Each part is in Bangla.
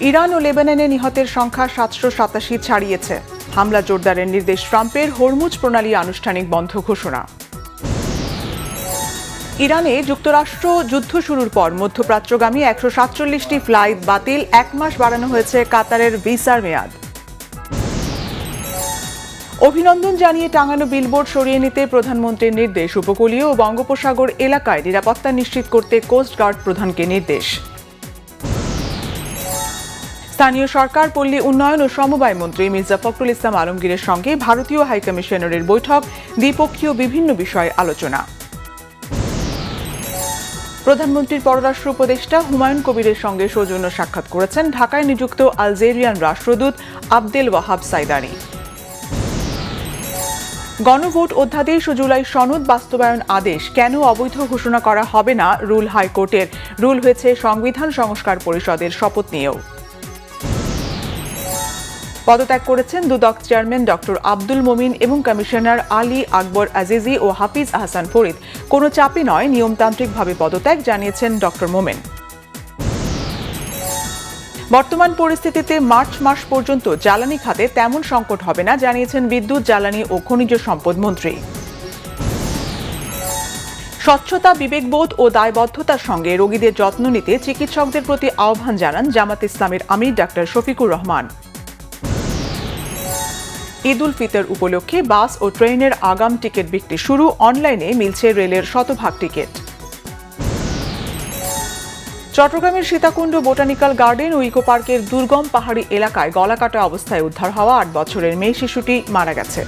ইরান ও লেবাননে নিহতের সংখ্যা 787 ছাড়িয়েছে। হামলা জোরদারের নির্দেশ ট্রাম্পের। হরমুজ প্রণালী আনুষ্ঠানিক বন্ধ ঘোষণা। ইরানে যুক্তরাষ্ট্র যুদ্ধ শুরুর পর মধ্যপ্রাচ্যগামী 147টি ফ্লাইট বাতিল, 1 মাস বাড়ানো হয়েছে কাতারের ভিসার মেয়াদ। অভিনন্দন জানিয়ে টাঙানো বিলবোর্ড সরিয়ে নিতে প্রধানমন্ত্রীর নির্দেশ। উপকূলীয় ও বঙ্গোপসাগর এলাকায় নিরাপত্তা নিশ্চিত করতে কোস্টগার্ড প্রধানকে নির্দেশ। স্থানীয় সরকার, পল্লী উন্নয়ন ও সমবায় মন্ত্রী মির্জা ফখরুল ইসলাম আলমগীরের সঙ্গে ভারতীয় হাইকমিশনারের বৈঠক, দ্বিপক্ষীয় বিভিন্ন বিষয়ে আলোচনা। প্রধানমন্ত্রীর পররাষ্ট্র উপদেষ্টা হুমায়ুন কবিরের সঙ্গে সৌজন্য সাক্ষাৎ করেছেন ঢাকায় নিযুক্ত আলজেরিয়ান রাষ্ট্রদূত আবদেল ওয়াহাব সাইদানি। গণভোট অধ্যাদেশ ও জুলাই সনদ বাস্তবায়ন আদেশ কেন অবৈধ ঘোষণা করা হবে না রুল হাইকোর্টের। রুল হয়েছে সংবিধান সংস্কার পরিষদের শপথ নিয়েও। পদত্যাগ করেছেন দুদক চেয়ারম্যান ডক্টর আব্দুল মোমিন এবং কমিশনার আলী আকবর আজিজি ও হাফিজ আহসান ফরিদ। কোনো চাপে নয়, নিয়মতান্ত্রিকভাবে পদত্যাগ, জানিয়েছেন ডক্টর মোমেন। বর্তমান পরিস্থিতিতে মার্চ মাস পর্যন্ত জ্বালানি খাতে তেমন সংকট হবে না, জানিয়েছেন বিদ্যুৎ, জ্বালানি ও খনিজ সম্পদ মন্ত্রী। স্বচ্ছতা, বিবেকবোধ ও দায়বদ্ধতার সঙ্গে রোগীদের যত্ন নিতে চিকিৎসকদের প্রতি আহ্বান জানান জামাত ইসলামের আমির ডাক্তার শফিকুর রহমান। ঈদ উল ফিতর উপলক্ষে বাস ও ট্রেনের আগাম টিকিট বিক্রি শুরু, অনলাইনে মিলছে রেলের শতভাগ টিকিট। চট্টগ্রামের সীতাকুণ্ড বোটানিক্যাল গার্ডেন ও ইকো পার্কের দুর্গম পাহাড়ি এলাকায় গলাকাটা অবস্থায় উদ্ধার হওয়া 8 বছরের মেয়ে শিশুটি মারা গেছে।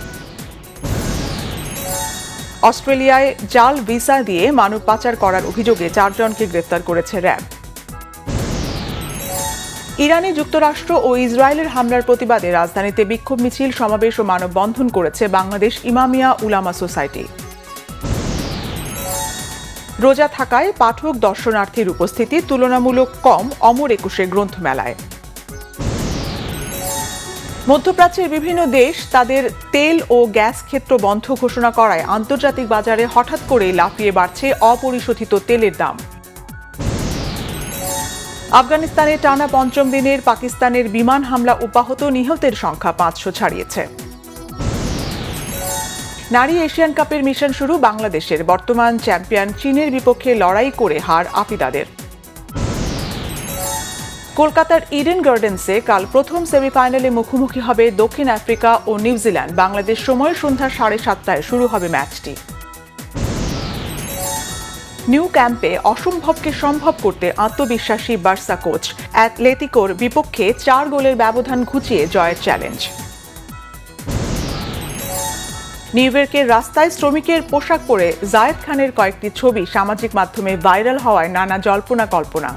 অস্ট্রেলিয়ায় জাল ভিসা দিয়ে মানব পাচার করার অভিযোগে 4 জনকে গ্রেফতার করেছে র্যাব। ইরানে যুক্তরাষ্ট্র ও ইসরায়েলের হামলার প্রতিবাদে রাজধানীতে বিক্ষোভ মিছিল, সমাবেশ ও মানববন্ধন করেছে বাংলাদেশ ইমামিয়া উলামা সোসাইটি। রোজা থাকায় পাঠক দর্শনার্থীর উপস্থিতি তুলনামূলক কম অমর একুশে গ্রন্থমেলায়। মধ্যপ্রাচ্যের বিভিন্ন দেশ তাদের তেল ও গ্যাস ক্ষেত্র বন্ধ ঘোষণা করায় আন্তর্জাতিক বাজারে হঠাৎ করেই লাফিয়ে বাড়ছে অপরিশোধিত তেলের দাম। আফগানিস্তানে টানা 5ম দিনের পাকিস্তানের বিমান হামলা অব্যাহত, নিহতের সংখ্যা 500 ছাড়িয়েছে। নারী এশিয়ান কাপের মিশন শুরু বাংলাদেশের। বর্তমান চ্যাম্পিয়ন চীনের বিপক্ষে লড়াই করে হার আফিদাদের। কলকাতার ইডেন গার্ডেন্সে কাল প্রথম সেমিফাইনালে মুখোমুখি হবে দক্ষিণ আফ্রিকা ও নিউজিল্যান্ড। বাংলাদেশ সময় সন্ধ্যা 7:30টায় শুরু হবে ম্যাচটি। নিউ ক্যাম্পে অসম্ভবকে সম্ভব করতে আত্মবিশ্বাসী বার্সা কোচ। অ্যাটলেটিকোর বিপক্ষে 4 গোলের ব্যবধান ঘুচিয়ে জয়ের চ্যালেঞ্জ। নিউ ইয়র্কের রাস্তায় শ্রমিকের পোশাক পরে জায়েদ খানের কয়েকটি ছবি সামাজিক মাধ্যমে ভাইরাল হওয়ায় নানা জল্পনা কল্পনা।